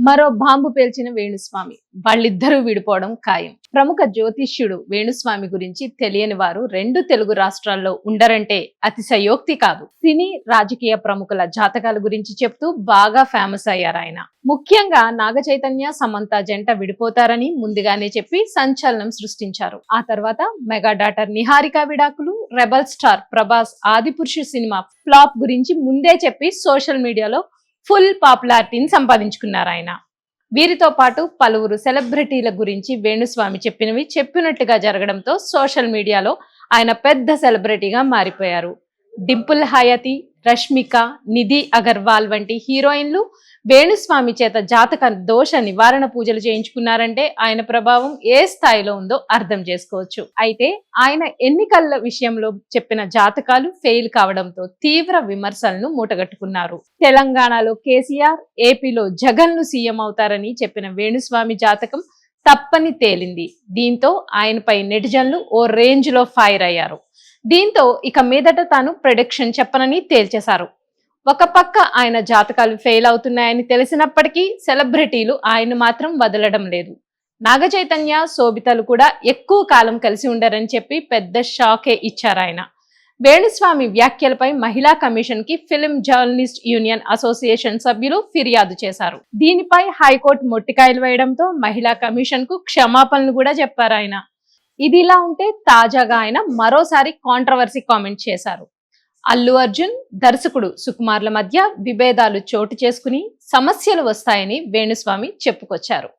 మరో బాంబు పేల్చిన వేణుస్వామి. వాళ్ళిద్దరూ విడిపోవడం ఖాయం. ప్రముఖ జ్యోతిష్యుడు వేణుస్వామి గురించి తెలియని వారు రెండు తెలుగు రాష్ట్రాల్లో ఉండరంటే అతిశయోక్తి కాదు. సినీ రాజకీయ ప్రముఖుల జాతకాల గురించి చెప్తూ బాగా ఫేమస్ అయ్యారు ఆయన. ముఖ్యంగా నాగ చైతన్య సమంత జంట విడిపోతారని ముందుగానే చెప్పి సంచలనం సృష్టించారు. ఆ తర్వాత మెగా డాటర్ నిహారిక విడాకులు, rebel star Prabhas Adipurush cinema flop గురించి ముందే చెప్పి సోషల్ మీడియాలో ఫుల్ పాపులారిటీని సంపాదించుకున్నారు ఆయన. వీరితో పాటు పలువురు సెలబ్రిటీల గురించి వేణుస్వామి చెప్పినట్టుగా జరగడంతో సోషల్ మీడియాలో ఆయన పెద్ద సెలబ్రిటీగా మారిపోయారు. డింపుల్ హయాతి, రష్మిక, నిధి అగర్వాల్ వంటి హీరోయిన్లు వేణుస్వామి చేత జాతక దోష నివారణ పూజలు చేయించుకున్నారంటే ఆయన ప్రభావం ఏ స్థాయిలో ఉందో అర్థం చేసుకోవచ్చు. అయితే ఆయన ఎన్నికల విషయంలో చెప్పిన జాతకాలు ఫెయిల్ కావడంతో తీవ్ర విమర్శలను మూటగట్టుకున్నారు. తెలంగాణలో కేసీఆర్, ఏపీలో జగన్లు సీఎం అవుతారని చెప్పిన వేణుస్వామి జాతకం తప్పని తేలింది. దీంతో ఆయనపై నెటిజన్లు ఓ రేంజ్ లో ఫైర్ అయ్యారు. దీంతో ఇక మీదట తాను ప్రెడిక్షన్ చెప్పనని తేల్చేశారు. ఒక పక్క ఆయన జాతకాలు ఫెయిల్ అవుతున్నాయని తెలిసినప్పటికీ సెలబ్రిటీలు ఆయన మాత్రం వదలడం లేదు. నాగ చైతన్య, శోభితలు కూడా ఎక్కువ కాలం కలిసి ఉండరని చెప్పి పెద్ద షాకే ఇచ్చారు ఆయన. వేణుస్వామి వ్యాఖ్యలపై మహిళా కమిషన్ కి ఫిల్మ్ జర్నలిస్ట్ యూనియన్ అసోసియేషన్ సభ్యులు ఫిర్యాదు చేశారు. దీనిపై హైకోర్టు మొట్టికాయలు వేయడంతో మహిళా కమిషన్ కు క్షమాపణలు కూడా చెప్పారు ఆయన. ఇదిలా ఉంటే తాజాగా ఆయన మరోసారి కాంట్రవర్సీ కామెంట్ చేశారు. అల్లు అర్జున్, దర్శకుడు సుకుమార్ల మధ్య విభేదాలు చోటు చేసుకుని సమస్యలు వస్తాయని వేణుస్వామి చెప్పుకొచ్చారు.